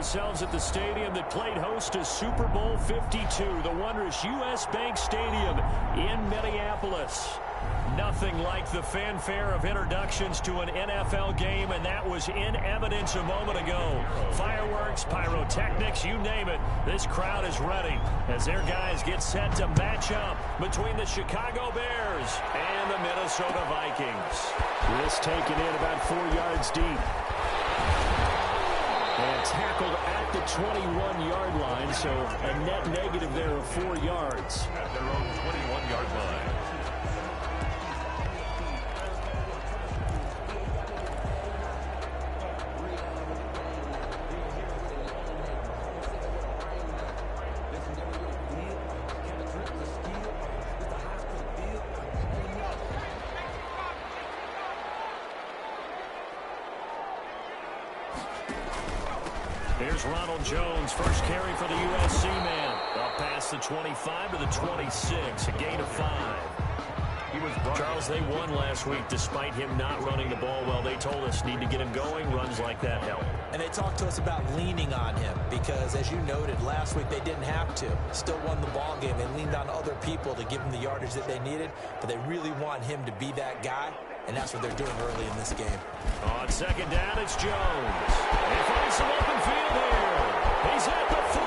ourselves at the stadium that played host to Super Bowl 52, the wondrous U.S. Bank Stadium in Minneapolis. Nothing like the fanfare of introductions to an NFL game, and that was in evidence a moment ago. Fireworks, pyrotechnics, you name it. This crowd is ready as their guys get set to match up between the Chicago Bears and the Minnesota Vikings. This taken in about 4 yards deep. And tackled at the 21-yard line, so a net negative there of 4 yards. At their own 21-yard line. Here's Ronald Jones, first carry for the USC man. Up past the 25 to the 26, a gain of 5. Charles, they won last week despite him not running the ball well. They told us need to get him going. Runs like that help. And they talked to us about leaning on him because, as you noted, last week they didn't have to. Still won the ball game. They leaned on other people to give him the yardage that they needed, but they really want him to be that guy, and that's what they're doing early in this game. On second down, it's Jones. They find some open field here. He's at the 40,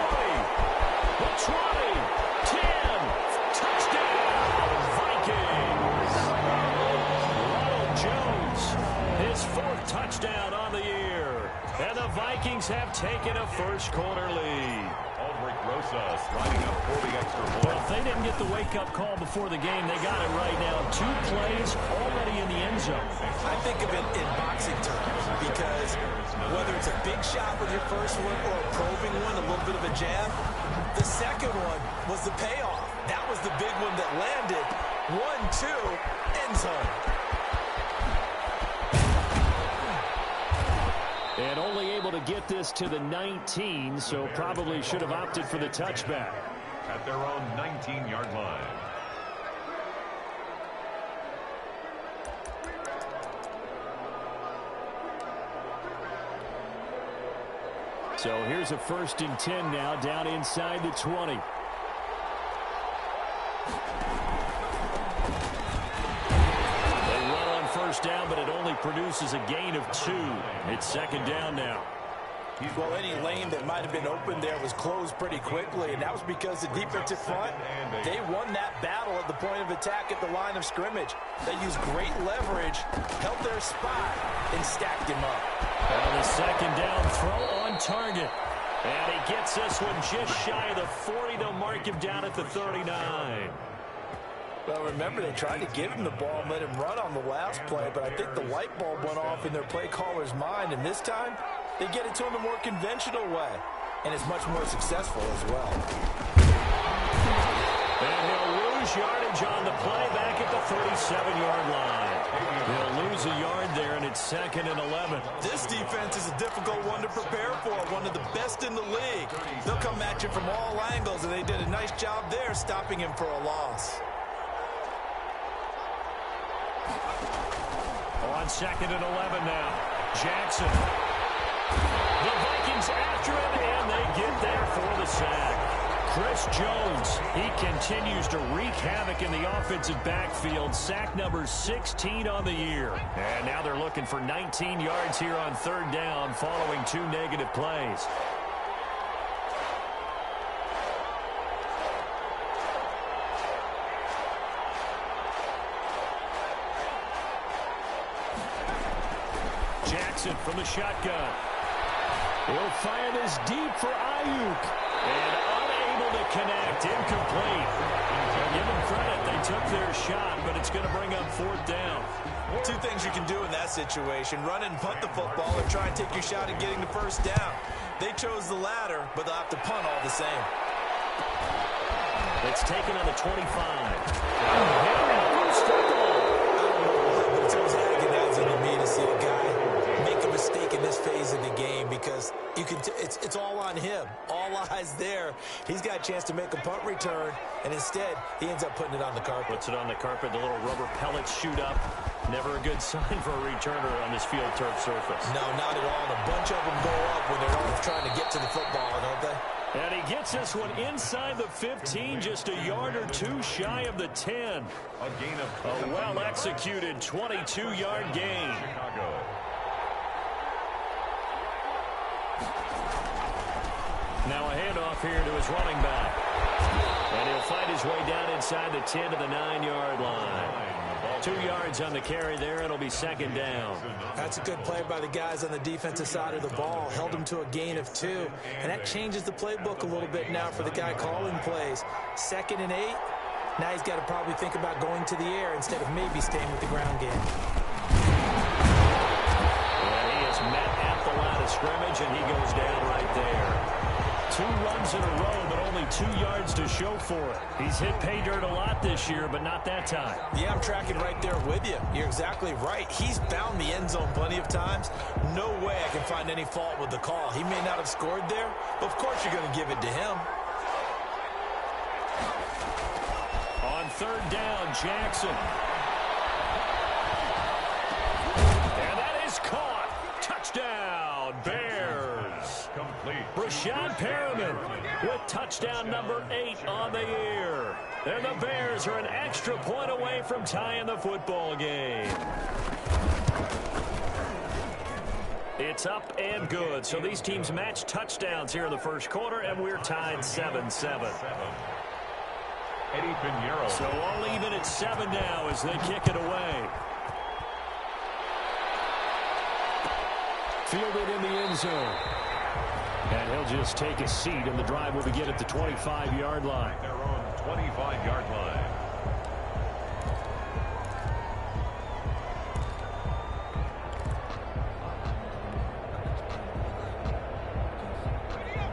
the 20, 10, touchdown, Vikings. Ronald Jones, his 4th touchdown on the year. And the Vikings have taken a first-quarter lead. Rosas lining up for the extra point. Well, if they didn't get the wake-up call before the game, they got it right now. 2 plays already in the end zone. I think of it in boxing terms because whether it's a big shot with your first one or a probing one, a little bit of a jab, the second one was the payoff. That was the big one that landed. 1-2, end zone. And only able to get this to the 19, so probably should have opted for the touchback. At their own 19-yard line. So here's a 1st and 10 now, down inside the 20. Down, but it only produces a gain of 2. It's 2nd down now. Well, any lane that might have been open there was closed pretty quickly, and that was because the defensive front, they won that battle at the point of attack at the line of scrimmage. They used great leverage, held their spot, and stacked him up. And the 2nd down throw on target. And he gets this one just shy of the 40. They'll mark him down at the 39. Well, remember, they tried to give him the ball and let him run on the last play, but I think the light bulb went off in their play caller's mind, and this time, they get it to him a more conventional way, and it's much more successful as well. And he'll lose yardage on the play back at the 37-yard line. He'll lose a yard there, and it's 2nd and 11. This defense is a difficult one to prepare for, one of the best in the league. They'll come at you from all angles, and they did a nice job there stopping him for a loss. On 2nd and 11 now. Jackson. The Vikings after him, and they get there for the sack. Chris Jones, he continues to wreak havoc in the offensive backfield. Sack number 16 on the year. And now they're looking for 19 yards here on 3rd down following 2 negative plays. From the shotgun. He'll fire this deep for Ayuk. And unable to connect. Incomplete. Give them credit. They took their shot, but it's going to bring up 4th down. 2 things you can do in that situation. Run and punt the football or try and take your shot at getting the 1st down. They chose the latter, but they'll have to punt all the same. It's taken on the 25. It's always agonizing to me to see a guy make a mistake in this phase of the game because you can it's all on him. All eyes there. He's got a chance to make a punt return, and instead, he ends up putting it on the carpet. Puts it on the carpet. The little rubber pellets shoot up. Never a good sign for a returner on this field turf surface. No, not at all. And a bunch of them go up when they're all trying to get to the football, don't they? And he gets this one inside the 15, just a yard or two shy of the 10. A gain of A well-executed 22-yard gain. Chicago. Now a handoff here to his running back. And he'll find his way down inside the 10 to the 9-yard line. 2 yards on the carry there. It'll be second down. That's a good play by the guys on the defensive side of the ball. Held them to a gain of 2. And that changes the playbook a little bit now for the guy calling plays. 2nd and 8. Now he's got to probably think about going to the air instead of maybe staying with the ground game. And he is met at the line of scrimmage, and he goes down right there. 2 runs in a row, but only 2 yards to show for it. He's hit pay dirt a lot this year, but not that time. Yeah, I'm tracking right there with you. You're exactly right. He's found the end zone plenty of times. No way I can find any fault with the call. He may not have scored there, but of course you're going to give it to him. On 3rd down, Jackson. And that is caught. Touchdown, Bears. Complete. Rashad Perriman with touchdown number 8 on the year. And the Bears are an extra point away from tying the football game. It's up and good. So these teams match touchdowns here in the first quarter, and we're tied 7-7. Eddie Pinheiro. So all even at 7 now as they kick it away. Fielded in the end zone. And he'll just take a seat, and the drive will begin at the 25-yard line. Their own 25-yard line.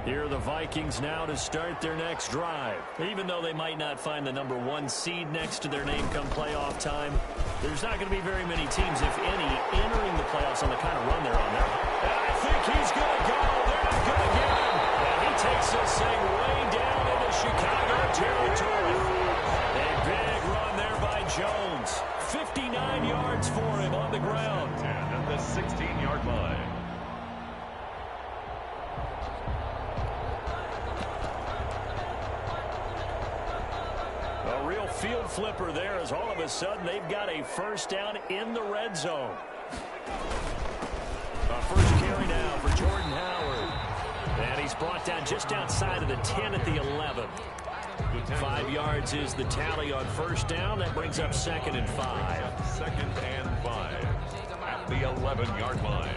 Here are the Vikings now to start their next drive. Even though they might not find the number 1 seed next to their name come playoff time, there's not going to be very many teams, if any, entering the playoffs on the kind of run they're on now. And I think he's going to go. They're not going to get him. And he takes this thing way down into Chicago territory. A big run there by Jones. 59 yards for him on the ground. 10 at the 16-yard line. A real field flipper there as all of a sudden they've got a first down in the red zone. A first carry now for Jordan Howard. And he's brought down just outside of the 10 at the 11. 5 yards is the tally on first down. That brings up 2nd and 5. 2nd and 5 at the 11-yard line.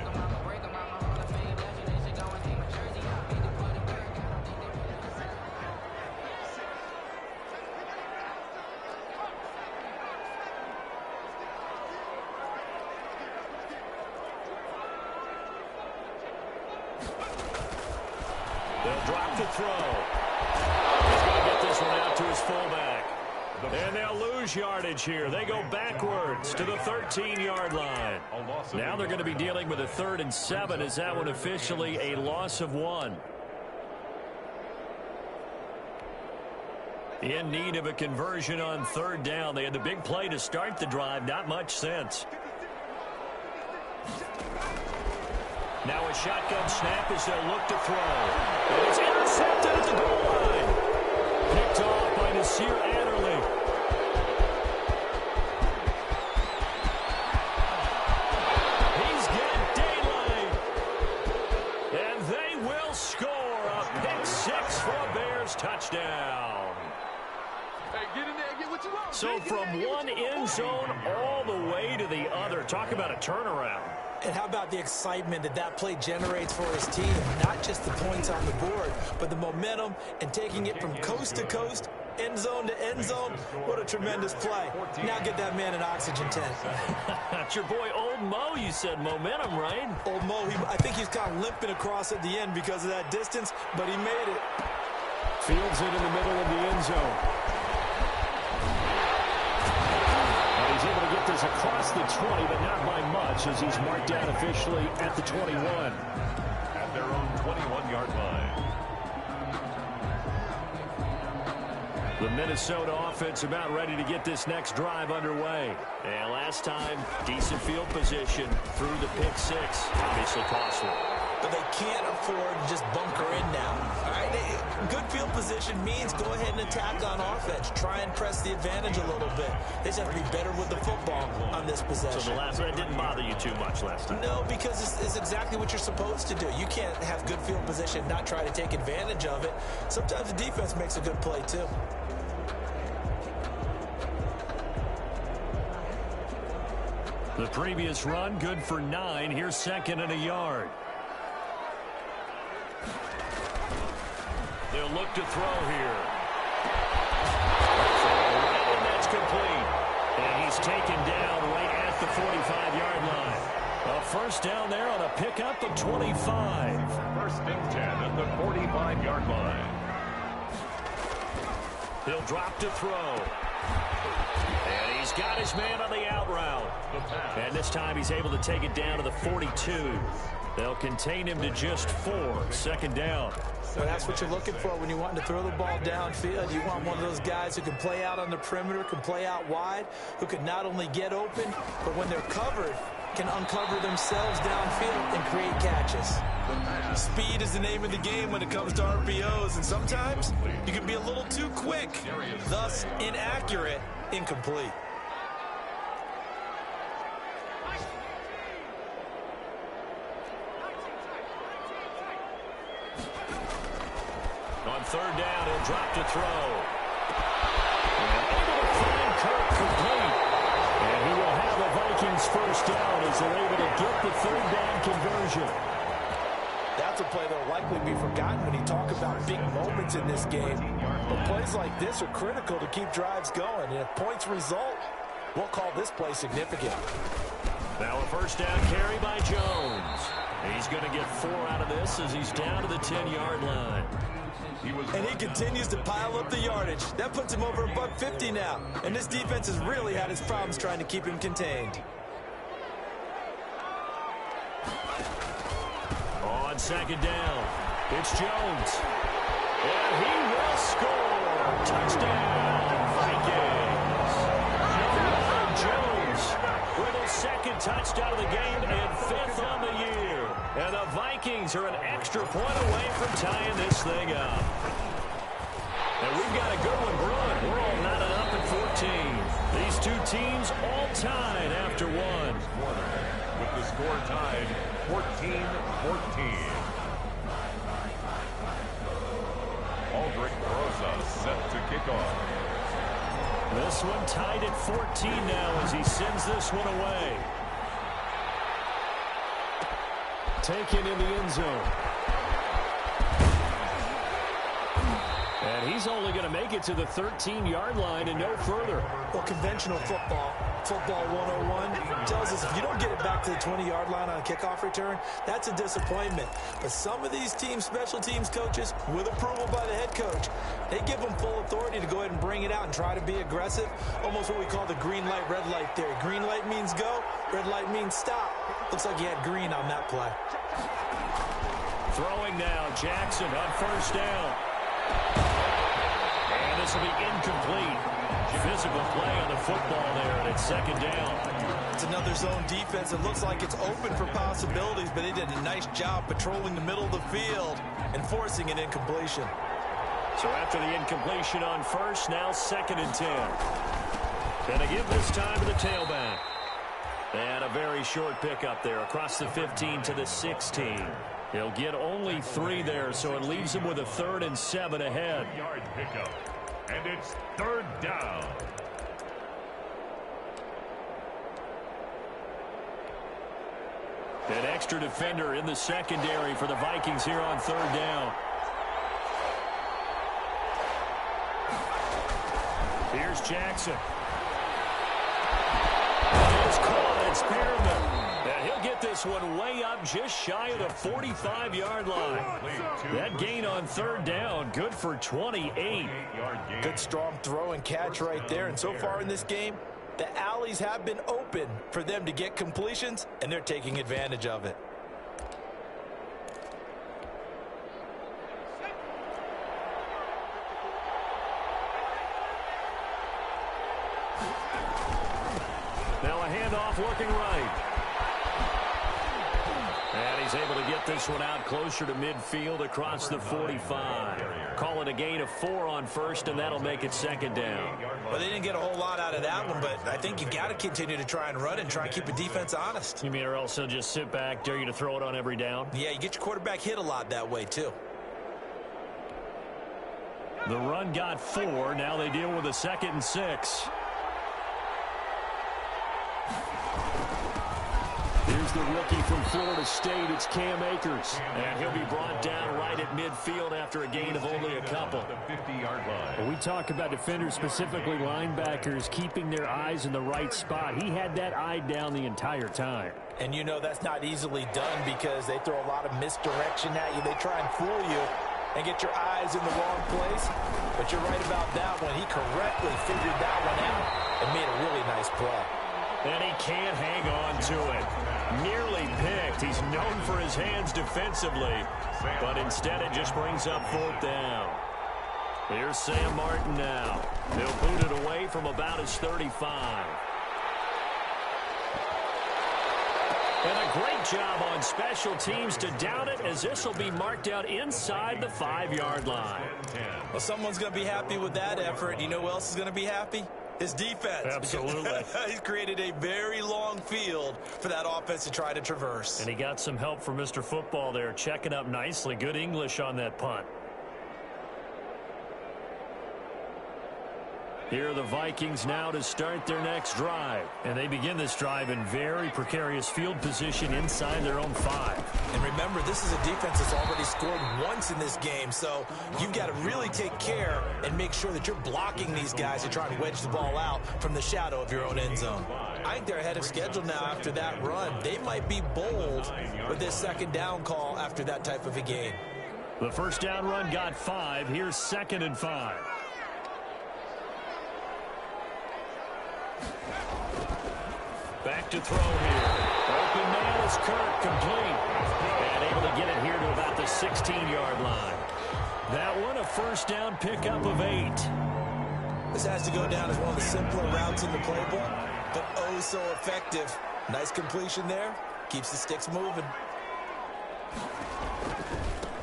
They'll drop the throw. He's going to get this one out to his fullback. And they'll lose yardage here. They go backwards to the 13-yard line. Now they're going to be dealing with a 3rd and 7. Is that one officially a loss of 1? In need of a conversion on 3rd down. They had the big play to start the drive. Not much sense. Now a shotgun snap as they'll look to throw. And it's intercepted at the goal line. Picked off by Nasir Adderley. He's got daylight. And they will score a pick 6 for a Bears touchdown. Hey, get in there and get what you want. So from one end zone all the way to the other. Talk about a turnaround. And how about the excitement that that play generates for his team? Not just the points on the board, but the momentum and taking it from coast to coast, end zone to end zone. What a tremendous play. Now get that man an oxygen tent. That's your boy Old Mo. You said momentum, right? Old Mo, I think he's kind of limping across at the end because of that distance, but he made it. Fields it in the middle of the end zone. And he's able to get this across the 20, but not by much as he's marked down officially at the 21. At their own 21-yard line. The Minnesota offense about ready to get this next drive underway. And last time, decent field position through the pick six. Obviously costly. But they can't afford to just bunker in now. All right, good field position means go ahead and attack on offense. Try and press the advantage a little bit. They just have to be better with the football on this possession. So the last one didn't bother you too much last time? No, because it's exactly what you're supposed to do. You can't have good field position and not try to take advantage of it. Sometimes the defense makes a good play, too. The previous run, good for 9. Here's 2nd and a yard. They'll look to throw here. And that's complete. And he's taken down right at the 45-yard line. A first down there on a pickup of 25. First and 10 at the 45-yard line. He'll drop to throw. And he's got his man on the out route. And this time he's able to take it down to the 42. They'll contain him to just 4. 2nd down. Well, that's what you're looking for when you want to throw the ball downfield. You want one of those guys who can play out on the perimeter, can play out wide, who can not only get open, but when they're covered, can uncover themselves downfield and create catches. Speed is the name of the game when it comes to RPOs, and sometimes you can be a little too quick, thus inaccurate, incomplete. On 3rd down, he'll drop to throw. And able to find Kirk complete. And he will have the Vikings first down as they're able to get the 3rd down conversion. That's a play that will likely be forgotten when you talk about big moments in this game. But plays like this are critical to keep drives going. And if points result, we'll call this play significant. Now a first down carry by Jones. He's going to get 4 out of this as he's down to the 10-yard line. And he continues to pile up the yardage. That puts him over $150 now. And this defense has really had its problems trying to keep him contained. On 2nd down, it's Jones. And he will score. Touchdown, Vikings. Jones with his 2nd touchdown of the game and 5th on the year. And the Vikings are an extra point away from tying this thing up. And we've got a good one brewing. We're all knotted up at 14. These two teams all tied after one. With the score tied 14-14. Aldrich Rosa set to kick off. This one tied at 14 now as he sends this one away. Taken in the end zone. And he's only going to make it to the 13-yard line and no further. Well, conventional football 101, tells us if you don't get it back to the 20-yard line on a kickoff return, that's a disappointment. But some of these teams, special teams coaches, with approval by the head coach, they give them full authority to go ahead and bring it out and try to be aggressive. Almost what we call the green light, red light theory. Green light means go, red light means stop. Looks like he had green on that play. Throwing now, Jackson on first down. And this will be incomplete. Physical play on the football there, and it's 2nd down. It's another zone defense. It looks like it's open for possibilities, but they did a nice job patrolling the middle of the field and forcing an incompletion. So after the incompletion on first, now 2nd and 10. Gonna give this time to the tailback. And a very short pickup there across the 15 to the 16. He'll get only 3 there, so it leaves him with a 3rd and 7 ahead. Yard pickup. And it's 3rd down. An extra defender in the secondary for the Vikings here on 3rd down. Here's Jackson. It's caught. It's Spearman. And he'll get this one way up just shy of the 45-yard line. That gain on 3rd down, good for 28. Good strong throw and catch right there. And so far in this game, the alleys have been open for them to get completions, and they're taking advantage of it. Now a handoff looking right. And he's able to get this one out closer to midfield across the 45. Call it a gain of 4 on first, and that'll make it second down. Well, they didn't get a whole lot out of that one, but I think you got to continue to try and run and try and keep the defense honest. You mean or else he'll just sit back, dare you to throw it on every down? Yeah, you get your quarterback hit a lot that way, too. The run got 4. Now they deal with a 2nd and 6. Here's the rookie from Florida State. It's Cam Akers. And he'll be brought down right at midfield after a gain of only a couple. Well, we talk about defenders, specifically linebackers, keeping their eyes in the right spot. He had that eye down the entire time. And you know that's not easily done because they throw a lot of misdirection at you. They try and fool you and get your eyes in the wrong place. But you're right about that one. He correctly figured that one out and made a really nice play. And he can't hang on to it. Nearly picked. He's known for his hands defensively, but instead it just brings up 4th down. Here's Sam Martin now. They'll boot it away from about his 35. And a great job on special teams to down it, as this will be marked out inside the 5-yard line. Well, someone's going to be happy with that effort. You know who else is going to be happy? His defense. Absolutely. He's created a very long field for that offense to try to traverse. And he got some help from Mr. Football there, checking up nicely. Good English on that punt. Here are the Vikings now to start their next drive. And they begin this drive in very precarious field position inside their own 5. And remember, this is a defense that's already scored once in this game, so you've got to really take care and make sure that you're blocking these guys and trying to wedge the ball out from the shadow of your own end zone. I think they're ahead of schedule now after that run. They might be bold with this 2nd down call after that type of a game. The 1st down run got 5. Here's 2nd and 5. Back to throw here. Open man is Kirk, complete. And able to get it here to about the 16-yard line. That one, a 1st down pickup of 8. This has to go down as one of the simpler routes in the playbook, but oh so effective. Nice completion there. Keeps the sticks moving.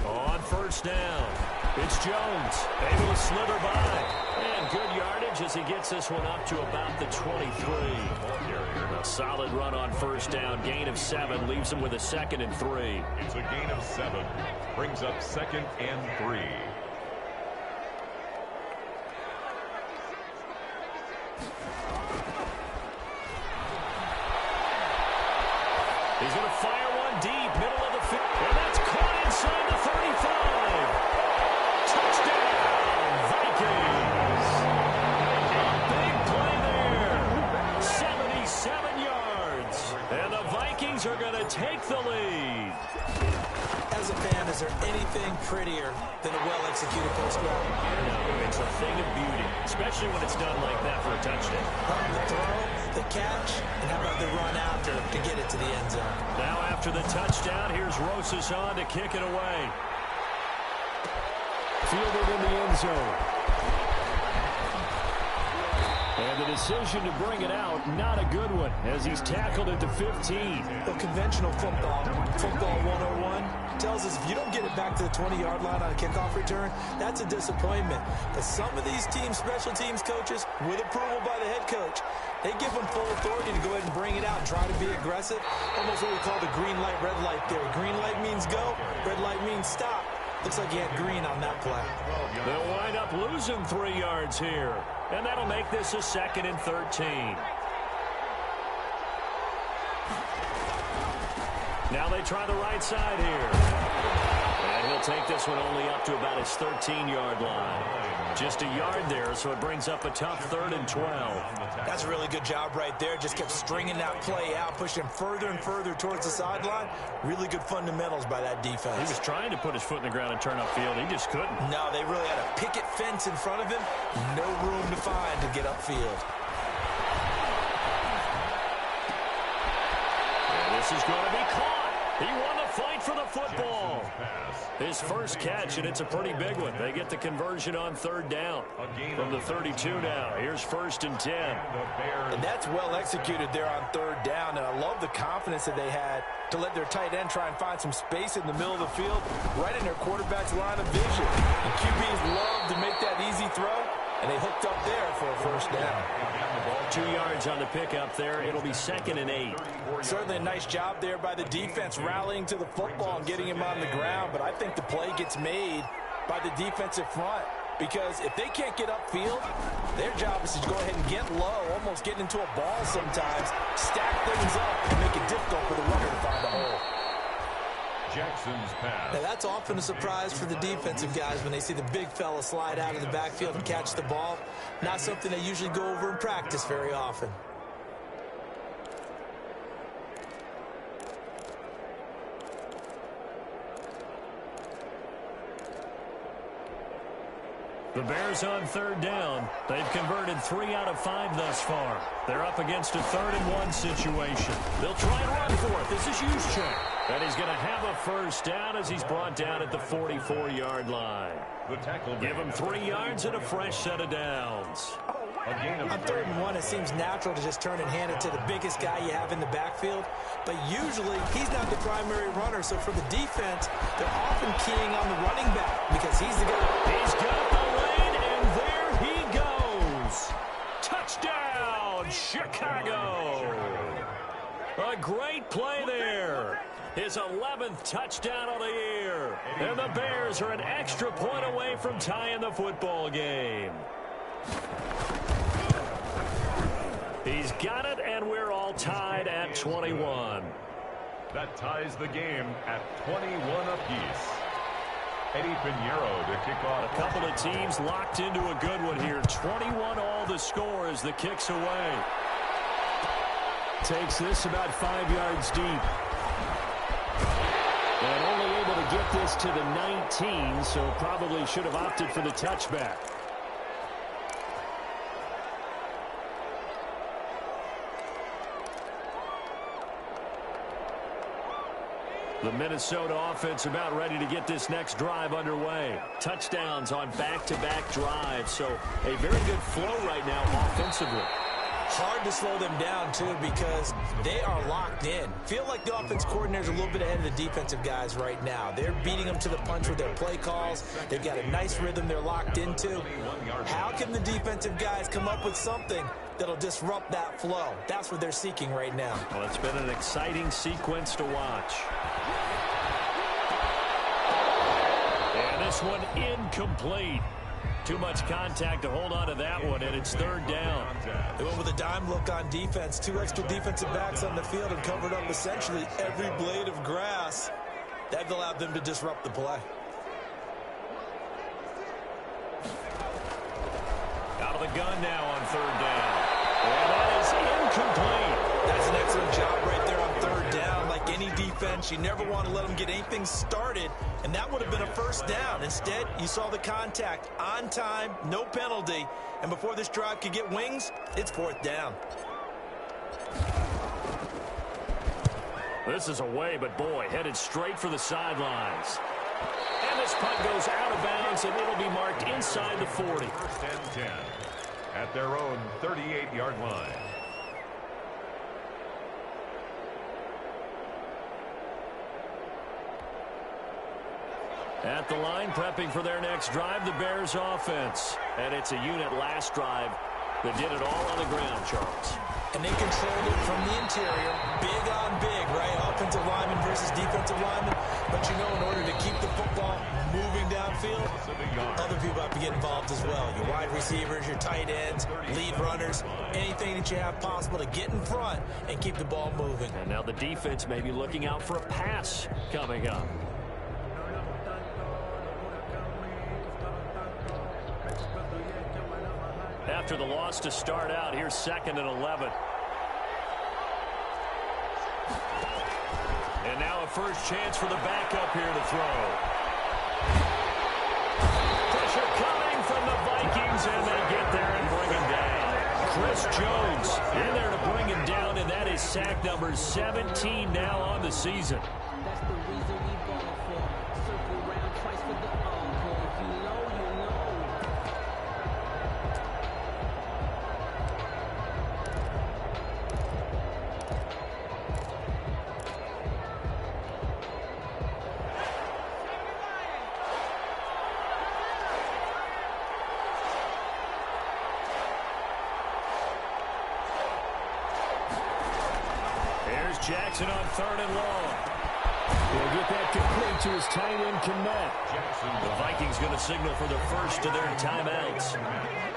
On 1st down, it's Jones. Able to slither by. And good yardage as he gets this one up to about the 23. A solid run on 1st down. Gain of 7 leaves him with a 2nd and 3. It's a gain of 7. Brings up 2nd and 3. He's going to fire one deep, middle of the field. And that's caught inside the 35. Touchdown, Vikings. Big play there. 77 yards. And the Vikings are going to take the lead. As a fan, is there anything prettier than a well-executed post route? No, it's a thing of beauty, especially when it's done like that for a touchdown. The throw, the catch, and how about the run after to get it to the end zone? Now after the touchdown, here's Rosas on to kick it away. Fielded in the end zone. And the decision to bring it out, not a good one, as he's tackled at the 15. Well, conventional football 101, tells us if you don't get it back to the 20-yard line on a kickoff return, that's a disappointment. But some of these teams, special teams coaches, with approval by the head coach, they give them full authority to go ahead and bring it out and try to be aggressive. Almost what we call the green light, red light theory. Green light means go, red light means stop. Looks like he had green on that play. They'll wind up losing 3 yards here. And that'll make this a 2nd and 13. Now they try the right side here. And he'll take this one only up to about his 13-yard line. Just a yard there, so it brings up a tough 3rd and 12. That's a really good job right there. Just kept stringing that play out, pushing further and further towards the sideline. Really good fundamentals by that defense. He was trying to put his foot in the ground and turn upfield. He just couldn't. No, they really had a picket fence in front of him. No room to find to get upfield. And this is going to be caught. He won the fight straight for the football. His first catch, and it's a pretty big one. They get the conversion on third down. From the 32 now, here's 1st and 10. And that's well executed there on third down, and I love the confidence that they had to let their tight end try and find some space in the middle of the field, right in their quarterback's line of vision. And QBs love to make that easy throw, and they hooked up there for a first down. 2 yards on the pickup there. It'll be 2nd and 8. Certainly a nice job there by the defense rallying to the football and getting him on the ground, but I think the play gets made by the defensive front, because if they can't get upfield, their job is to go ahead and get low, almost get into a ball sometimes, stack things up, and make it difficult for the runner to find a hole. Jackson's pass. Now that's often a surprise for the defensive guys when they see the big fella slide out of the backfield and catch the ball. Not something they usually go over in practice very often. The Bears on third down. They've converted 3 out of 5 thus far. They're up against a 3rd and 1 situation. They'll try and run for it. This is Juszczyk. And he's going to have a first down as he's brought down at the 44-yard line. Give him 3 yards and a fresh set of downs. On 3rd and 1, it seems natural to just turn and hand it to the biggest guy you have in the backfield. But usually, he's not the primary runner. So for the defense, they're often keying on the running back because he's the guy. He's got the lane, and there he goes. Touchdown, Chicago. A great play there. His 11th touchdown of the year. And the Bears are an extra point away from tying the football game. He's got it, and we're all tied at 21. That ties the game at 21 apiece. Eddie Pinheiro to kick off. A couple of teams locked into a good one here. 21 all the score as the kick's away. Takes this about 5 yards deep. And only able to get this to the 19, so probably should have opted for the touchback. The Minnesota offense about ready to get this next drive underway. Touchdowns on back-to-back drives, so a very good flow right now offensively. Hard to slow them down, too, because they are locked in. Feel like the offense coordinator's a little bit ahead of the defensive guys right now. They're beating them to the punch with their play calls. They've got a nice rhythm they're locked into. How can the defensive guys come up with something that'll disrupt that flow? That's what they're seeking right now. Well, it's been an exciting sequence to watch. And this one incomplete. Too much contact to hold on to that one, and it's 3rd down. They went with a dime look on defense. 2 extra defensive backs on the field and covered up essentially every blade of grass. That allowed them to disrupt the play. Out of the gun now on 3rd down. And that is incomplete. That's an excellent job right there on 3rd down. Like any defense, you never want to let them get anything started, and that would have been a first down. Instead, you saw the contact on time, no penalty, and before this drive could get wings, it's 4th down. This is away, but boy, headed straight for the sidelines. And this punt goes out of bounds, and it'll be marked inside the 40. 1st and 10 at their own 38-yard line. At the line, prepping for their next drive, the Bears offense. And it's a unit last drive that did it all on the ground, Charles. And they controlled it from the interior, big on big, right? Offensive lineman versus defensive lineman. But you know, in order to keep the football moving downfield, other people have to get involved as well. Your wide receivers, your tight ends, lead runners, anything that you have possible to get in front and keep the ball moving. And now the defense may be looking out for a pass coming up. After the loss to start out, here's 2nd and 11. And now a first chance for the backup here to throw. Pressure coming from the Vikings, and they get there and bring him down. Chris Jones in there to bring him down, and that is sack number 17 now on the season. That's the reason we Jackson on 3rd and long. He'll get that complete to his tight end, Kmet. The Vikings going to signal for the first of their timeouts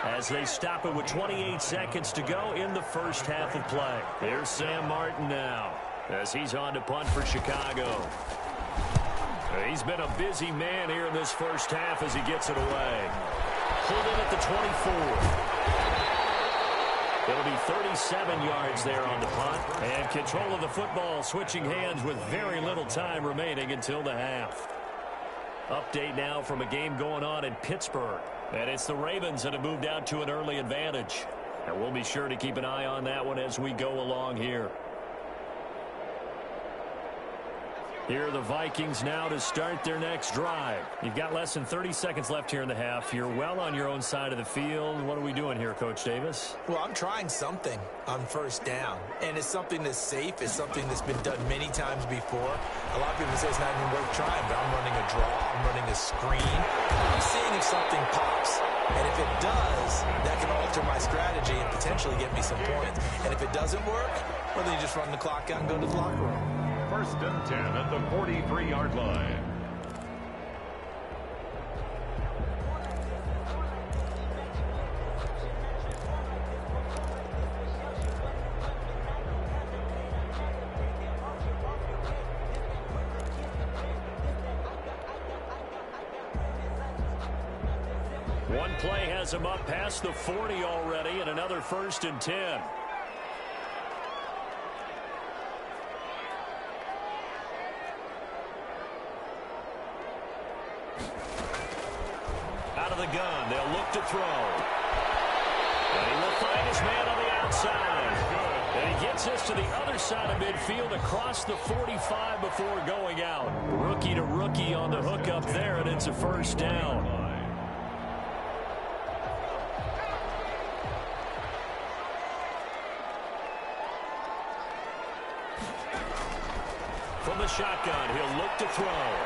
as they stop it with 28 seconds to go in the first half of play. There's Sam Martin now as he's on to punt for Chicago. He's been a busy man here in this first half as he gets it away. Pulled in at the 24. It'll be 37 yards there on the punt. And control of the football switching hands with very little time remaining until the half. Update now from a game going on in Pittsburgh. And it's the Ravens that have moved out to an early advantage. And we'll be sure to keep an eye on that one as we go along here. Here are the Vikings now to start their next drive. You've got less than 30 seconds left here in the half. You're well on your own side of the field. What are we doing here, Coach Davis? Well, I'm trying something on first down, and it's something that's safe. It's something that's been done many times before. A lot of people say it's not even worth trying, but I'm running a draw. I'm running a screen. I'm seeing if something pops. And if it does, that can alter my strategy and potentially get me some points. And if it doesn't work, well, then you just run the clock out and go to the locker room. 1st and 10 at the 43-yard line. One play has him up past the 40 already, and another 1st and 10. Out of the gun, they'll look to throw. And he will find his man on the outside. And he gets this to the other side of midfield across the 45 before going out. Rookie to rookie on the hook up there, and it's a 1st down. From the shotgun, he'll look to throw.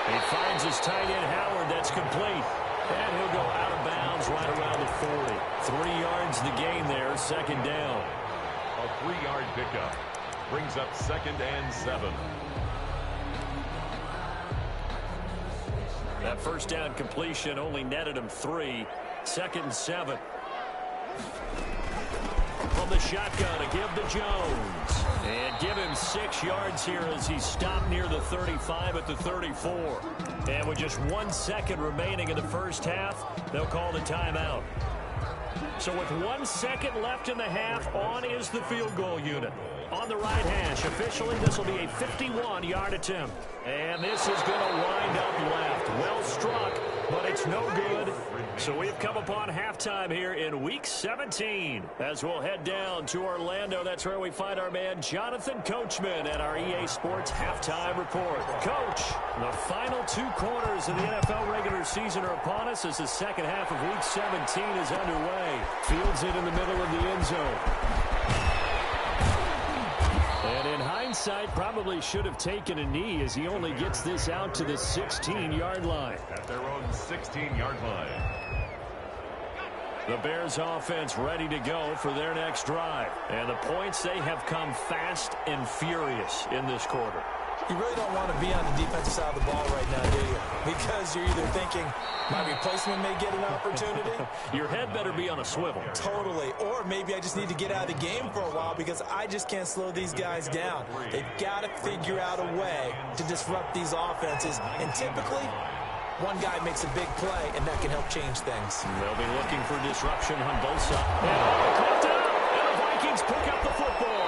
He finds his tight end, Howard. That's complete. And he'll go out of bounds right around the 40. 3 yards the gain there, 2nd down. A 3-yard pickup brings up 2nd and 7. That 1st down completion only netted him 3. 2nd and 7. From the shotgun to give to Jones. And give him 6 yards here as he's stopped near the 35 at the 34. And with just 1 second remaining in the first half, they'll call the timeout. So with 1 second left in the half, on is the field goal unit. On the right hash, officially, this will be a 51-yard attempt. And this is going to wind up left. Well struck, but it's no good. So we've come upon halftime here in Week 17. As we'll head down to Orlando, that's where we find our man Jonathan Coachman at our EA Sports Halftime Report. Coach, the final 2 quarters of the NFL regular season are upon us as the second half of Week 17 is underway. Fields it in the middle of the end zone. And in hindsight, probably should have taken a knee as he only gets this out to the 16-yard line. At their own 16-yard line. The Bears offense ready to go for their next drive. And the points, they have come fast and furious in this quarter. You really don't want to be on the defensive side of the ball right now, do you? Because you're either thinking, my replacement may get an opportunity. Your head better be on a swivel. Totally. Or maybe I just need to get out of the game for a while because I just can't slow these guys down. They've got to figure out a way to disrupt these offenses. And typically, one guy makes a big play, and that can help change things. They'll be looking for disruption on both sides. And caught down, and the Vikings pick up the football.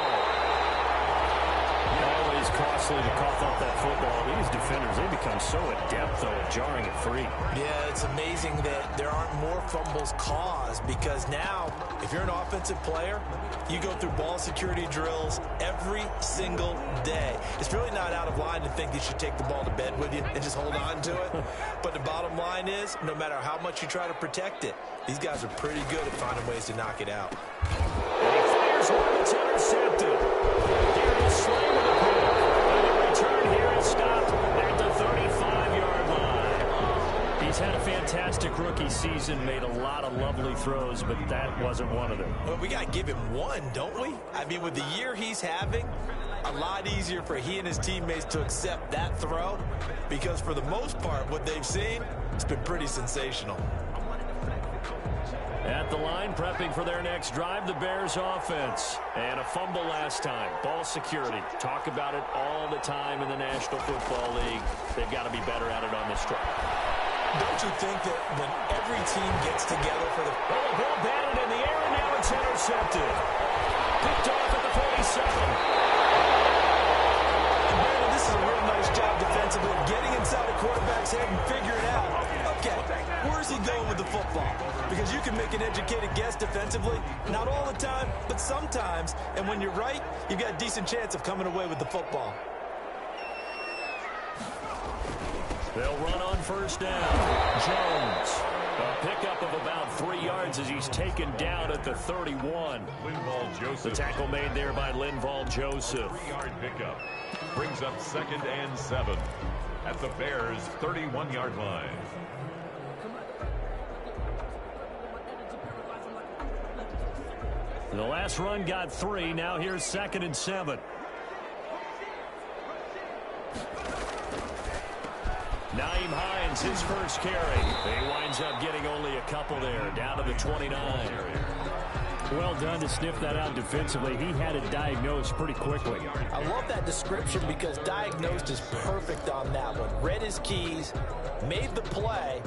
Always costly to cough up that football. These defenders, they become so adept, though, at jarring it free. Yeah, it's amazing that there aren't more fumbles caused because now, if you're an offensive player, you go through ball security drills every single day. It's really not out of line to think you should take the ball to bed with you and just hold on to it. But the bottom line is, no matter how much you try to protect it, these guys are pretty good at finding ways to knock it out. And he fires one that's intercepted. Darius Slay with a pick. And the return here is stopped at the 35-yard line. He's had a fantastic rookie season, made a lot of lovely throws, but that wasn't one of them. Well, we got to give him one, don't we? I mean, with the year he's having, a lot easier for he and his teammates to accept that throw because for the most part, what they've seen, it's been pretty sensational. At the line, prepping for their next drive, the Bears offense. And a fumble last time. Ball security. Talk about it all the time in the National Football League. They've got to be better at it on this drive. Don't you think that when every team gets together for the... Oh, the ball batted in the air, and now it's intercepted. Picked off at the 47. Brandon, this is a real nice job defensively, getting inside the quarterback's head and figuring out, okay, where's he going with the football? Because you can make an educated guess defensively, not all the time, but sometimes. And when you're right, you've got a decent chance of coming away with the football. They'll run on first down. Jones. A pickup of about 3 yards as he's taken down at the 31. The tackle made there by Linval Joseph. 3-yard pickup. Brings up 2nd and 7 at the Bears' 31-yard line. The last run got 3. Now here's 2nd and 7. Naeem Hines, his first carry. He winds up getting only a couple there, down to the 29. Well done to sniff that out defensively. He had it diagnosed pretty quickly. I love that description because diagnosed is perfect on that one. Read his keys, made the play,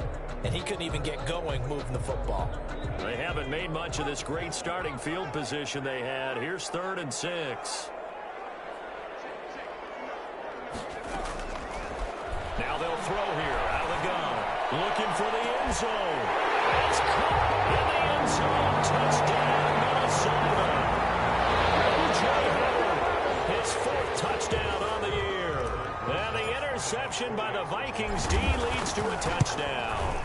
and he couldn't even get going moving the football. They haven't made much of this great starting field position they had. Here's 3rd and 6. Now they'll throw here out of the gun. Looking for the end zone. It's caught in the end zone. Touchdown, Minnesota. O.J. Howard, his 4th touchdown on the year. And the interception by the Vikings D leads to a touchdown.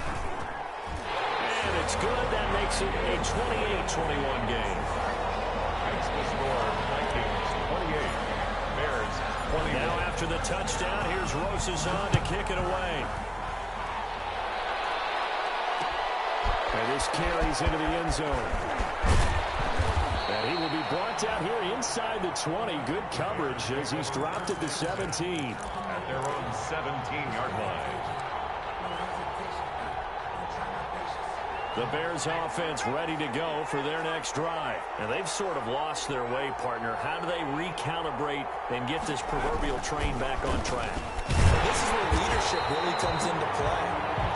And it's good. That makes it a 28-21 game. That's the score. Vikings 28. Bears 28. Now after the touchdown, here's Rosas on to kick it away. And this carries into the end zone. And he will be brought down here inside the 20. Good coverage as he's dropped at the 17. At their own 17-yard line. The Bears offense ready to go for their next drive. And they've sort of lost their way, partner. How do they recalibrate and get this proverbial train back on track? This is where leadership really comes into play.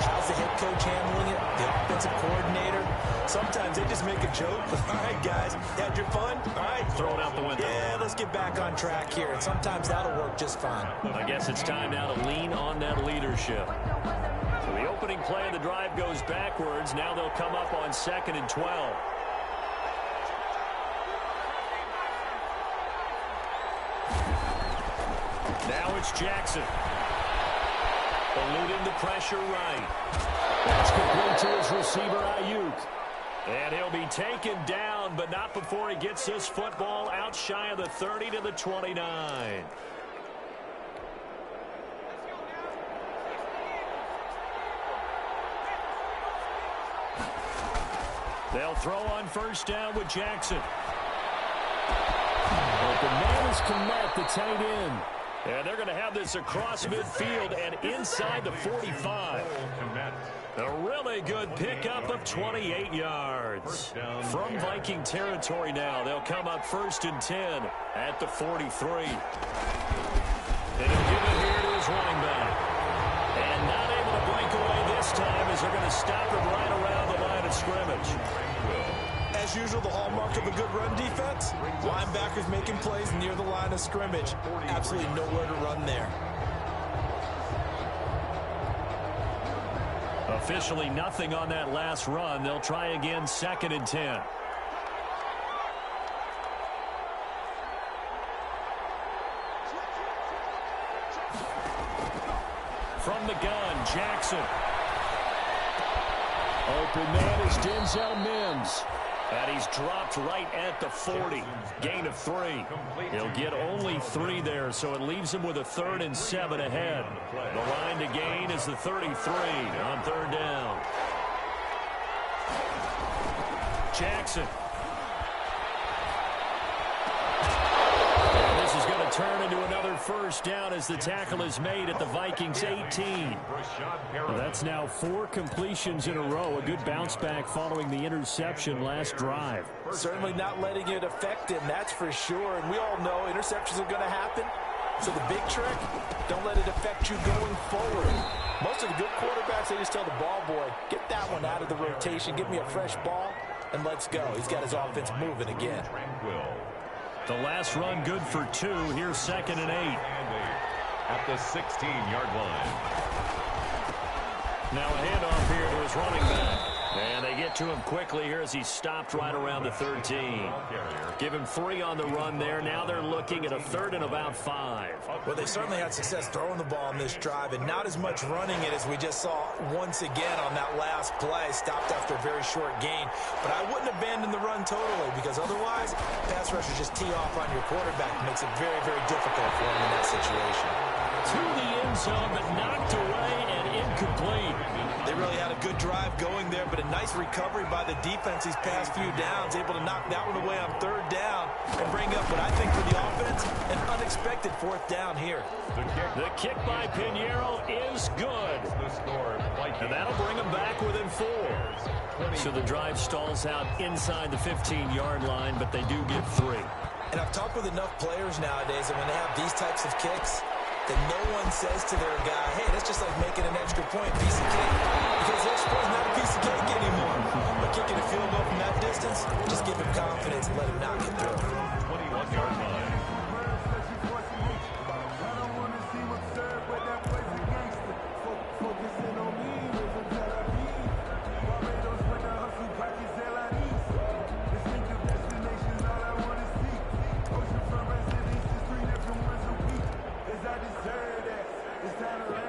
How's the head coach handling it? The offensive coordinator? Sometimes they just make a joke. All right, guys, had your fun? All right. Throw it out the window. Yeah, let's get back on track here. And sometimes that'll work just fine. I guess it's time now to lean on that leadership. So the opening play of the drive goes backwards. Now they'll come up on 2nd and 12. Now it's Jackson. Eluding the pressure right. That's complete to his receiver, Ayuk. And he'll be taken down, but not before he gets this football out shy of the 30 to the 29. They'll throw on first down with Jackson. But the man is Kmet, the tight end. And they're going to have this across midfield and inside the 45. A really good pickup of 28 yards. From Viking territory now, they'll come up 1st and 10 at the 43. And he'll give it here to his running back. And not able to break away this time as they're going to stop him right around the line of scrimmage. As usual, the hallmark of a good run defense, linebackers making plays near the line of scrimmage. Absolutely nowhere to run there. Officially nothing on that last run. They'll try again 2nd and 10. From the gun, Jackson. Open man is Denzel Mims. And he's dropped right at the 40. Gain of 3. He'll get only 3 there, so it leaves him with a 3rd and 7 ahead. The line to gain is the 33 on 3rd down. Jackson. And this is going to turn first down as the tackle is made at the Vikings 18. That's now 4 completions in a row. A good bounce back following the interception last drive. Certainly not letting it affect him, that's for sure. And we all know interceptions are going to happen. So the big trick, don't let it affect you going forward. Most of the good quarterbacks, they just tell the ball boy, get that one out of the rotation, give me a fresh ball, and let's go. He's got his offense moving again. The last run good for 2. Here's 2nd and 8. At the 16-yard line. Now a handoff here to his running back. And they get to him quickly here as he stopped right around the 13. Give him 3 on the run there. Now they're looking at a 3rd and about 5. Well, they certainly had success throwing the ball in this drive, and not as much running it as we just saw once again on that last play. Stopped after a very short gain. But I wouldn't abandon the run totally, because otherwise, pass rushers just tee off on your quarterback. It makes it very, very difficult for him in that situation. To the end zone, but knocked away and incomplete. They really had a good drive going there, but a nice recovery by the defense these past few downs, able to knock that one away on 3rd down and bring up what I think for the offense, an unexpected 4th down here. The kick by Pinheiro is good. And that'll bring them back within 4. So the drive stalls out inside the 15-yard line, but they do get 3. And I've talked with enough players nowadays that when they have these types of kicks, that no one says to their guy, hey, that's just like making an extra point, piece of cake. Because the extra point is not a piece of cake anymore. But kicking a field goal from that distance, just give him confidence and let him knock it through. 21-yard line.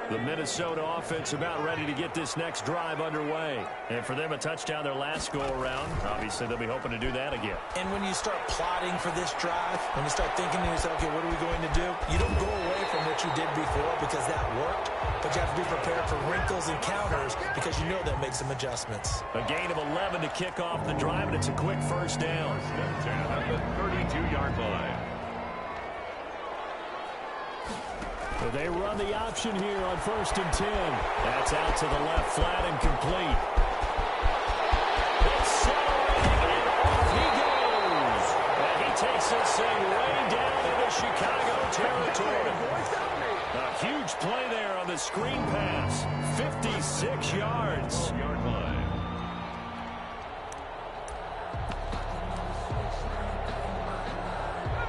The Minnesota offense about ready to get this next drive underway. And for them, a touchdown their last go-around. Obviously, they'll be hoping to do that again. And when you start plotting for this drive, when you start thinking to yourself, okay, what are we going to do? You don't go away from what you did before because that worked, but you have to be prepared for wrinkles and counters because you know that makes some adjustments. A gain of 11 to kick off the drive, and it's a quick first down. At the 32-yard line. They run the option here on 1st and 10. That's out to the left, flat and complete. Accelerating, and off he goes. And he takes this thing way down into Chicago territory. A huge play there on the screen pass. 56 yards. Yard line.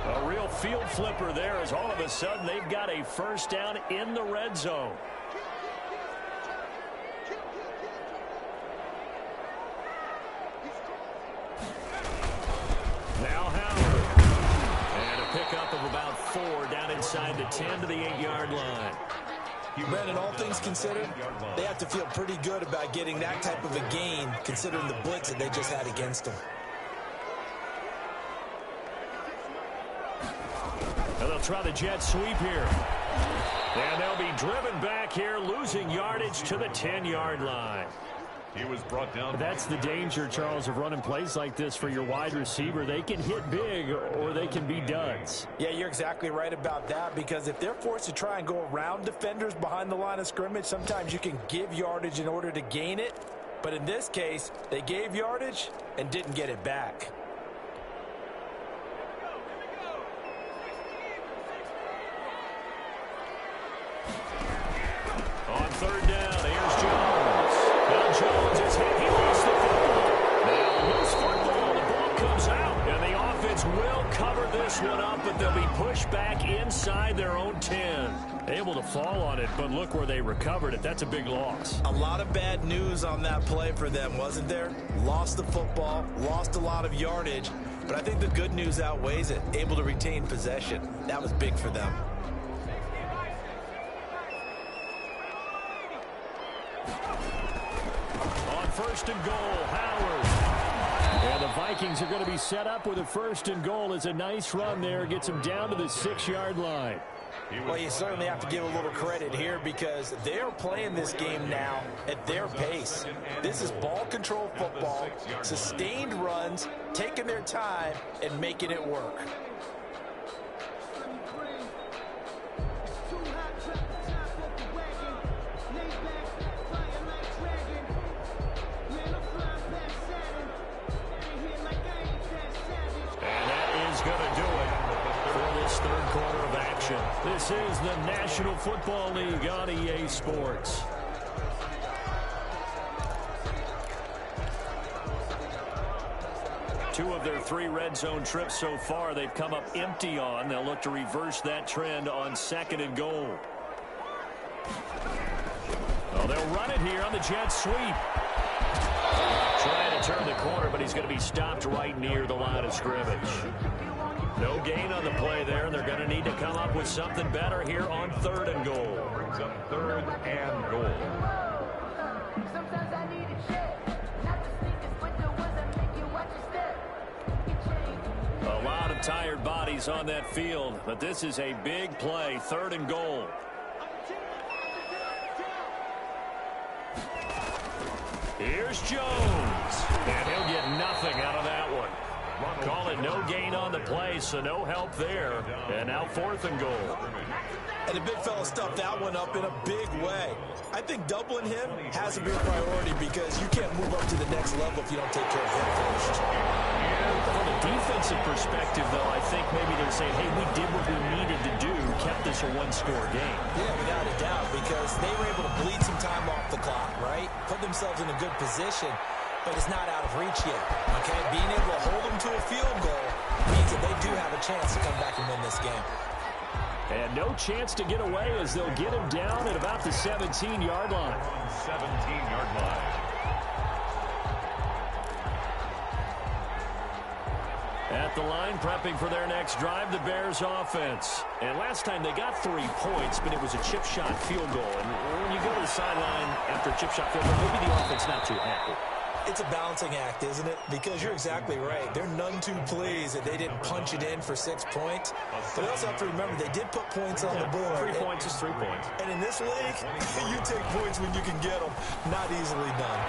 A real field flipper there as all of a sudden they've got a first down in the red zone. Now Howard. And a pickup of about 4 down inside the 10 to the 8-yard line. Brandon, all things considered, they have to feel pretty good about getting that type of a gain considering the blitz that they just had against them. And they'll try the jet sweep here. And they'll be driven back here, losing yardage to the 10-yard line. He was brought down. That's the danger, Charles, of running plays like this for your wide receiver. They can hit big or they can be duds. Yeah, you're exactly right about that, because if they're forced to try and go around defenders behind the line of scrimmage, sometimes you can give yardage in order to gain it. But in this case, they gave yardage and didn't get it back. On 3rd down, here's Jones. Now Jones is hit. He lost the football. Now loose football. The ball comes out. And the offense will cover this one up, but they'll be pushed back inside their own 10. Able to fall on it, but look where they recovered it. That's a big loss. A lot of bad news on that play for them, wasn't there? Lost the football, lost a lot of yardage, but I think the good news outweighs it. Able to retain possession. That was big for them. On 1st and goal, Howard. And the Vikings are going to be set up with a 1st and goal. As a nice run there, gets them down to the 6-yard line. Well, you certainly have to give a little credit here because they're playing this game now at their pace. This is ball control football, sustained runs, taking their time and making it work. do it for this third quarter of action. This is the National Football League on EA Sports. Two of their 3 red zone trips so far they've come up empty on. They'll look to reverse that trend on 2nd and goal. Oh, they'll run it here on the jet sweep. Trying to turn the corner, but he's going to be stopped right near the line of scrimmage. No gain on the play there, and they're going to need to come up with something better here on 3rd and goal. Brings up 3rd and goal. A lot of tired bodies on that field, but this is a big play, 3rd and goal. Here's Jones, and he'll get nothing out of that one. Call it no gain on the play, so no help there. And now 4th and goal. And the big fella stuffed that one up in a big way. I think doubling him has to be a priority because you can't move up to the next level if you don't take care of him first. From a defensive perspective, though, I think maybe they're saying, hey, we did what we needed to do, kept this a 1-score game. Yeah, without a doubt, because they were able to bleed some time off the clock, right? Put themselves in a good position, but it's not out of reach yet, okay? Being able to hold them to a field goal means that they do have a chance to come back and win this game. And no chance to get away as they'll get him down at about the 17-yard line. 17-yard line. At the line, prepping for their next drive, the Bears offense. And last time they got 3 points, but it was a chip shot field goal. And when you go to the sideline after a chip shot field goal, maybe the offense not too happy. It's a balancing act, isn't it? Because you're exactly right. They're none too pleased that they didn't punch it in for 6 points. But we also have to remember they did put points on the board. 3 points is 3 points. And in this league, you take points when you can get them. Not easily done.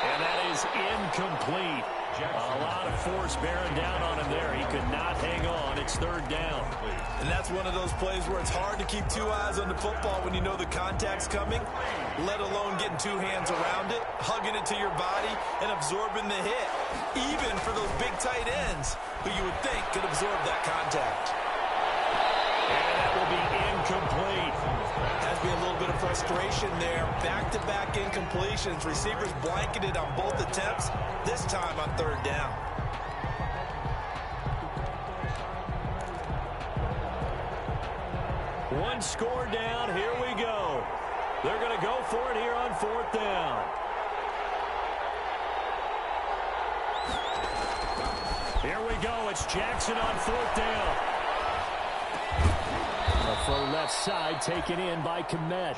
And that is incomplete. A lot of force bearing down on him there. He could not hang on. It's 3rd down. And that's one of those plays where it's hard to keep 2 eyes on the football when you know the contact's coming, let alone getting 2 hands around it, hugging it to your body, and absorbing the hit, even for those big tight ends who you would think could absorb that contact. And that will be incomplete. Has been a little bit of frustration there. Back-to-back incompletions. Receivers blanketed on both attempts, this time on 3rd down. One score down. Here we go. They're going to go for it here on 4th down. Here we go. It's Jackson on 4th down. For left side taken in by Kmet.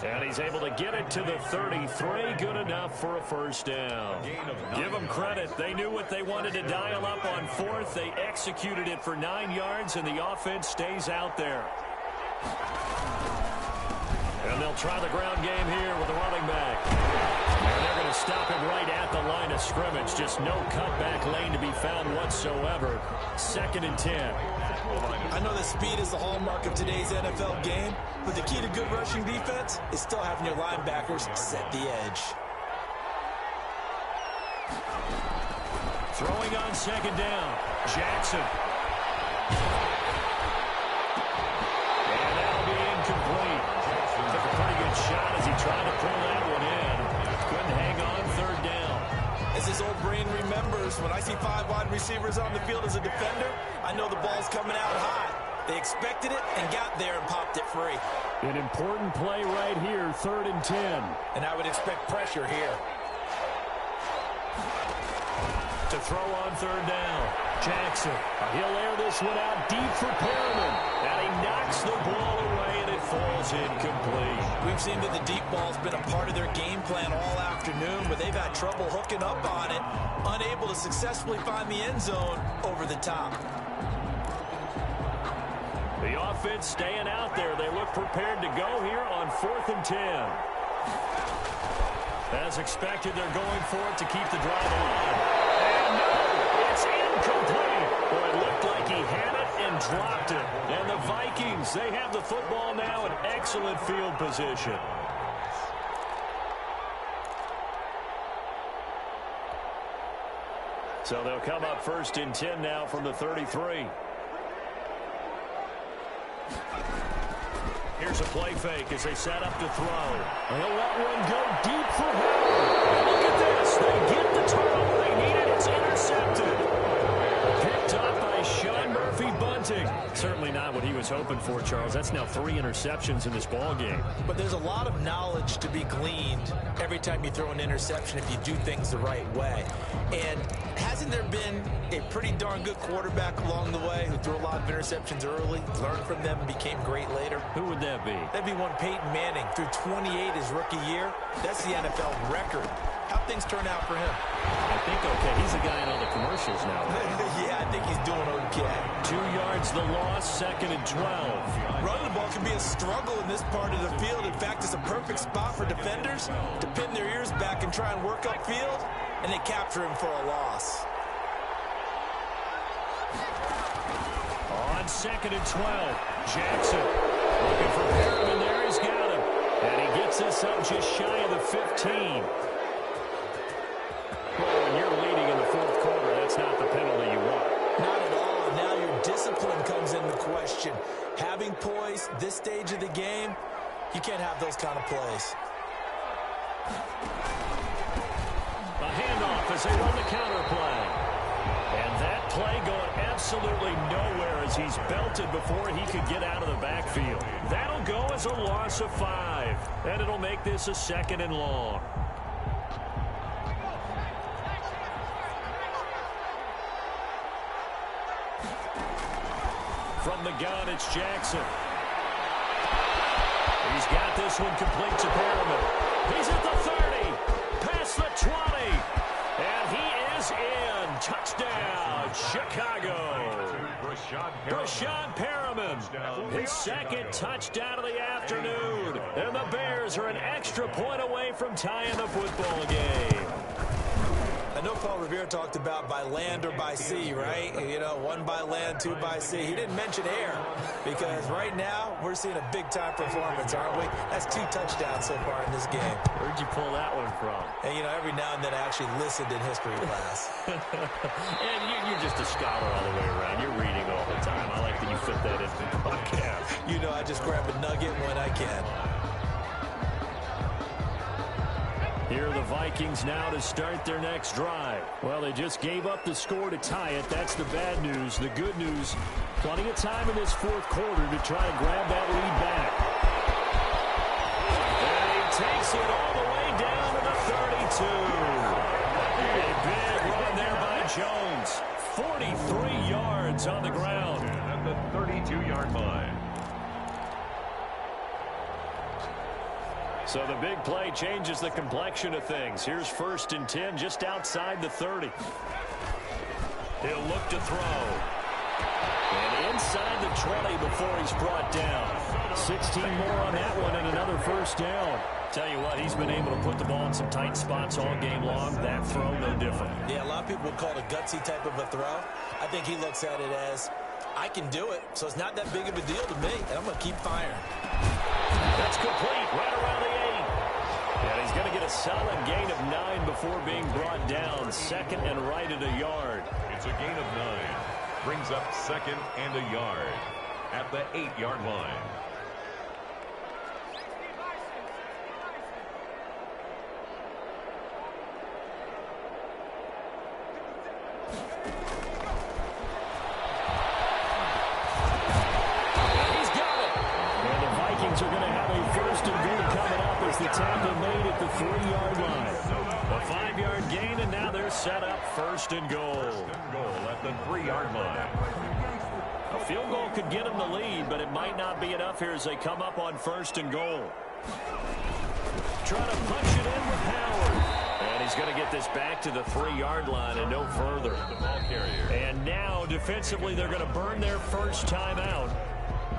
And he's able to get it to the 33. Good enough for a 1st down. Give them credit. They knew what they wanted to dial up on 4th. They executed it for 9 yards, and the offense stays out there. And they'll try the ground game here with the running back. And they're going to stop him right at the line of scrimmage. Just no cutback lane to be found whatsoever. 2nd and 10. I know that speed is the hallmark of today's NFL game, but the key to good rushing defense is still having your linebackers set the edge. Throwing on 2nd down. Jackson. And that'll be incomplete. Took a pretty good shot as he tried to pull that one in. Couldn't hang on 3rd down. As his old brain remembers, when I see 5 wide receivers on the field as a defender, I know the ball's coming out high. They expected it and got there and popped it free. An important play right here, 3rd and 10. And I would expect pressure here. To throw on 3rd down. Jackson. He'll air this one out deep for Perriman. And he knocks the ball away, and it falls incomplete. We've seen that the deep ball's been a part of their game plan all afternoon, but they've had trouble hooking up on it, unable to successfully find the end zone over the top. The offense staying out there. They look prepared to go here on 4th and 10. As expected, they're going for it to keep the drive alive. And no, it's incomplete. Boy, it looked like he had it and dropped it. And the Vikings, they have the football now in excellent field position. So they'll come up 1st and 10 now from the 33. Here's a play fake as they set up to throw. They'll let one go deep for Howard. Look at this. They get the turnover they needed. It's intercepted. Picked up by Sean Murphy-Bunting. Certainly not what he was hoping for, Charles. That's now 3 interceptions in this ball game. But there's a lot of knowledge to be gleaned every time you throw an interception if you do things the right way. And hasn't there been a pretty darn good quarterback along the way who threw a lot of interceptions early, learned from them, and became great later? Who would that be? That'd be one Peyton Manning. Threw 28 his rookie year. That's the NFL record. How'd things turn out for him? I think okay. He's a guy in all the commercials now. Yeah, I think he's doing okay. 2 yards the loss, 2nd and 12. Running the ball can be a struggle in this part of the field. In fact, it's a perfect spot for defenders to pin their ears back and try and work upfield, and they capture him for a loss. On 2nd and 12, Jackson looking for Perriman there. He's got him. And he gets us up just shy of the 15. Well, when you're leading in the 4th quarter, that's not the penalty you want. Not at all. Now your discipline comes into question. Having poise this stage of the game, you can't have those kind of plays. A handoff as they run the counter play. And that play going absolutely nowhere as he's belted before he could get out of the backfield. That'll go as a loss of 5. And it'll make this a 2nd and long. From the gun, it's Jackson. He's got this one complete to Perriman. He's at the 30, past the 20, and he is in. Touchdown, Chicago. Brashad Perriman, his 2nd touchdown of the afternoon. And the Bears are an extra point away from tying the football game. I know Paul Revere talked about by land or by sea, right? You know, 1 by land, 2 by sea. He didn't mention air because right now we're seeing a big-time performance, aren't we? That's 2 touchdowns so far in this game. Where'd you pull that one from? And, you know, every now and then I actually listened in history class. And you're just a scholar all the way around. You're reading all the time. I like that you fit that into the podcast. You know, I just grab a nugget when I can. Here are the Vikings now to start their next drive. Well, they just gave up the score to tie it. That's the bad news. The good news, plenty of time in this 4th quarter to try to grab that lead back. And he takes it all the way down to the 32. A big run there by Jones. 43 yards on the ground. At the 32-yard line. So the big play changes the complexion of things. Here's 1st and 10 just outside the 30. He'll look to throw. And inside the 20 before he's brought down. 16 more on that one and another 1st down. Tell you what, he's been able to put the ball in some tight spots all game long. That throw, no different. Yeah, a lot of people would call it a gutsy type of a throw. I think he looks at it as, I can do it, so it's not that big of a deal to me, and I'm going to keep firing. That's complete, right around the 8. And he's going to get a solid gain of 9 before being brought down. 2nd and right at a yard. It's a gain of 9. Brings up 2nd and a yard at the 8-yard line. Are going to have a 1st and goal coming up as the tackle made at the 3-yard line. A 5-yard gain, and now they're set up 1st and goal. 1st and goal at the 3-yard line. A field goal could get them the lead, but it might not be enough here as they come up on 1st and goal. Trying to punch it in with Howard. And he's going to get this back to the 3-yard line and no further. The ball carrier. And now, defensively, they're going to burn their first timeout.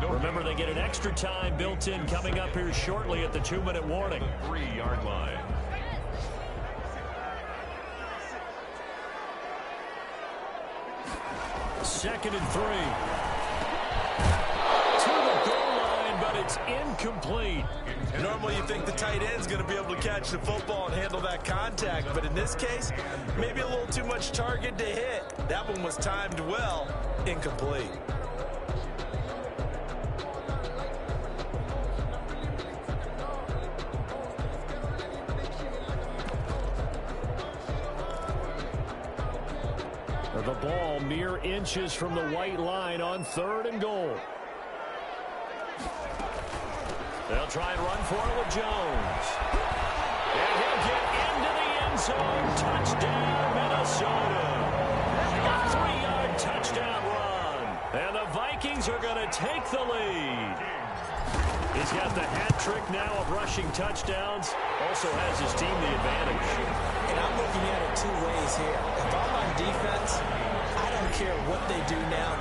Remember, they get an extra time built in coming up here shortly at the 2-minute warning. The 3-yard line. Second and 3. To the goal line, but it's incomplete. Normally you think the tight end's going to be able to catch the football and handle that contact, but in this case, maybe a little too much target to hit. That one was timed well, incomplete. mere inches from the white line on 3rd and goal. They'll try and run for it with Jones. And he'll get into the end zone. Touchdown, Minnesota. A 3-yard touchdown run. And the Vikings are going to take the lead. He's got the hat trick now of rushing touchdowns. Also has his team the advantage. And I'm looking at it 2 ways here. If I'm on defense, I don't care what they do now.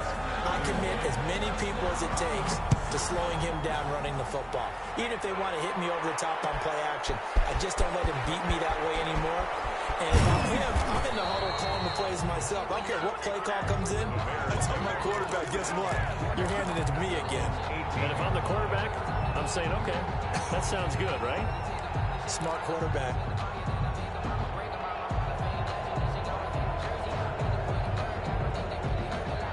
I commit as many people as it takes to slowing him down running the football. Even if they want to hit me over the top on play action, I just don't let him beat me that way anymore. And if I'm him, I'm in the huddle calling the plays myself. I don't care what play call comes in. I tell my quarterback, guess what? You're handing it to me again. And if I'm the quarterback, I'm saying, okay, that sounds good, right? Smart quarterback.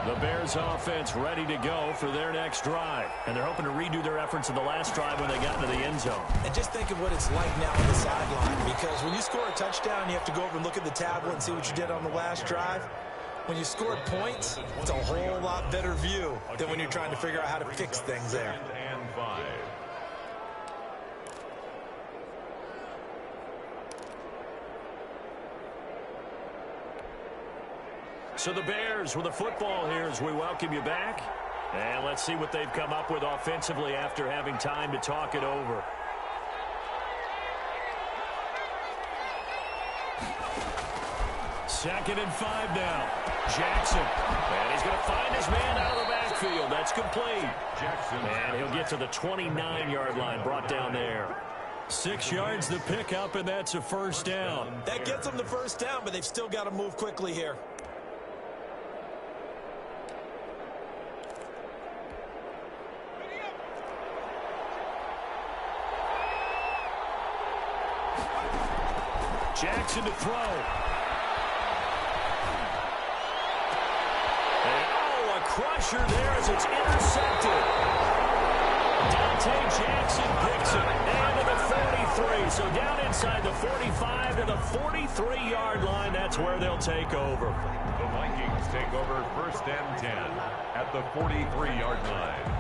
The Bears offense ready to go for their next drive. And they're hoping to redo their efforts in the last drive when they got into the end zone. And just think of what it's like now on the sideline. Because when you score a touchdown, you have to go over and look at the tablet and see what you did on the last drive. When you score points, it's a whole lot better view than when you're trying to figure out how to fix things there. And 5. So the Bears with the football here as we welcome you back. And let's see what they've come up with offensively after having time to talk it over. Second and 5 now. Jackson. And he's going to find his man out of the backfield. That's complete. Jackson. And he'll get to the 29-yard line, brought down there. 6 yards the pickup, and that's a first down. That gets them the first down, but they've still got to move quickly here. Jackson to throw. And oh, a crusher there as it's intercepted. Dante Jackson picks it. And to the 43. So down inside the 45 to the 43-yard line. That's where they'll take over. The Vikings take over 1st and 10 at the 43-yard line.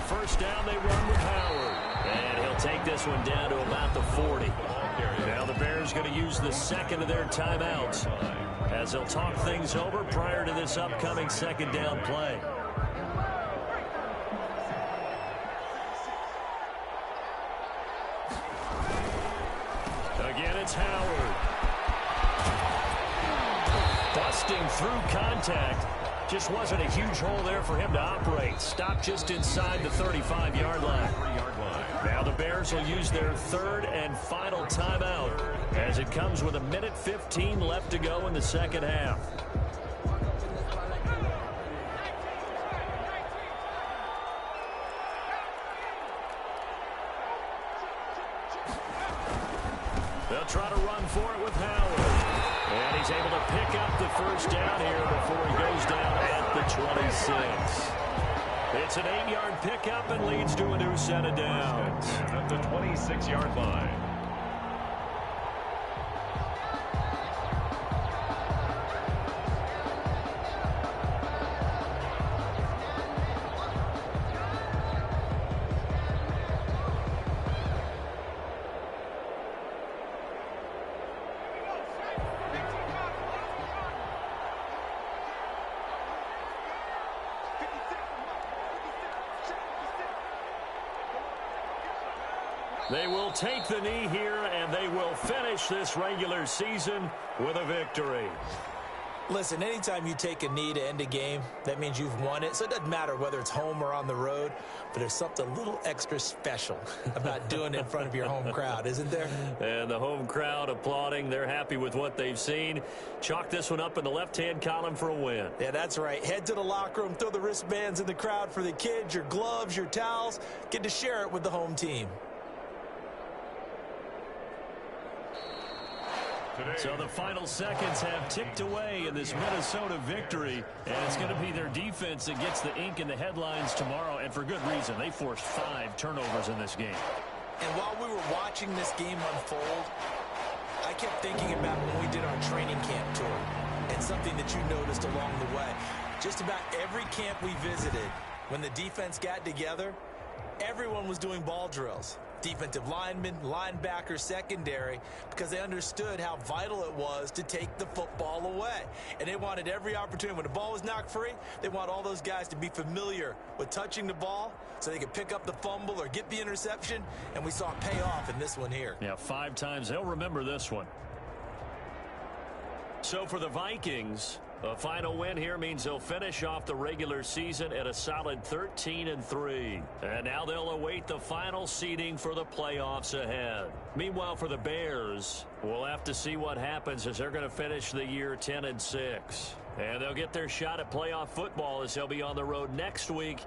First down, they run with Howard. And he'll take this one down to about the 40. Now the Bears going to use the second of their timeouts as they'll talk things over prior to this upcoming second down play. Again, it's Howard. Busting through contact. Just wasn't a huge hole there for him to operate. Stopped just inside the 35-yard line. Now the Bears will use their third and final timeout as it comes with 1:15 left to go in the second half. They'll try to run for it with Howard. And he's able to pick up the first down here before he goes down at the 26. It's an 8-yard pickup and leads to a new set of downs. At the 26-yard line. They will take the knee here, and they will finish this regular season with a victory. Listen, anytime you take a knee to end a game, that means you've won it. So it doesn't matter whether it's home or on the road, but there's something a little extra special about doing it in front of your home crowd, isn't there? And the home crowd applauding. They're happy with what they've seen. Chalk this one up in the left-hand column for a win. Yeah, that's right. Head to the locker room, throw the wristbands in the crowd for the kids, your gloves, your towels. Get to share it with the home team. So the final seconds have ticked away in this Minnesota victory, and it's going to be their defense that gets the ink in the headlines tomorrow, and for good reason. They forced 5 turnovers in this game. And while we were watching this game unfold, I kept thinking about when we did our training camp tour and something that you noticed along the way. Just about every camp we visited, when the defense got together, everyone was doing ball drills. Defensive linemen, linebackers, secondary, because they understood how vital it was to take the football away. And they wanted every opportunity. When the ball was knocked free, they want all those guys to be familiar with touching the ball so they could pick up the fumble or get the interception. And we saw it pay off in this one here. Yeah, 5 times. They'll remember this one. So for the Vikings, a final win here means they'll finish off the regular season at a solid 13-3. And now they'll await the final seeding for the playoffs ahead. Meanwhile, for the Bears, we'll have to see what happens as they're going to finish the year 10-6. And they'll get their shot at playoff football as they'll be on the road next week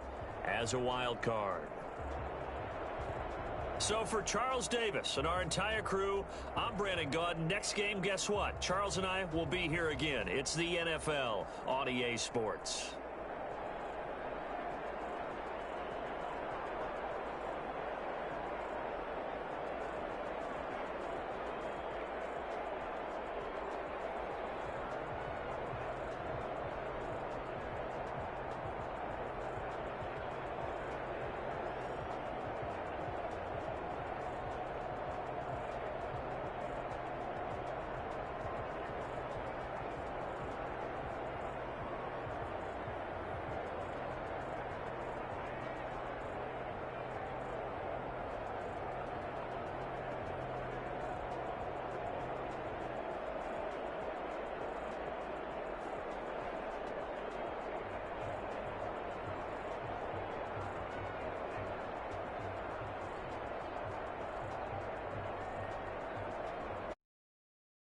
as a wild card. So for Charles Davis and our entire crew, I'm Brandon Gaudin. Next game, guess what? Charles and I will be here again. It's the NFL on EA Sports.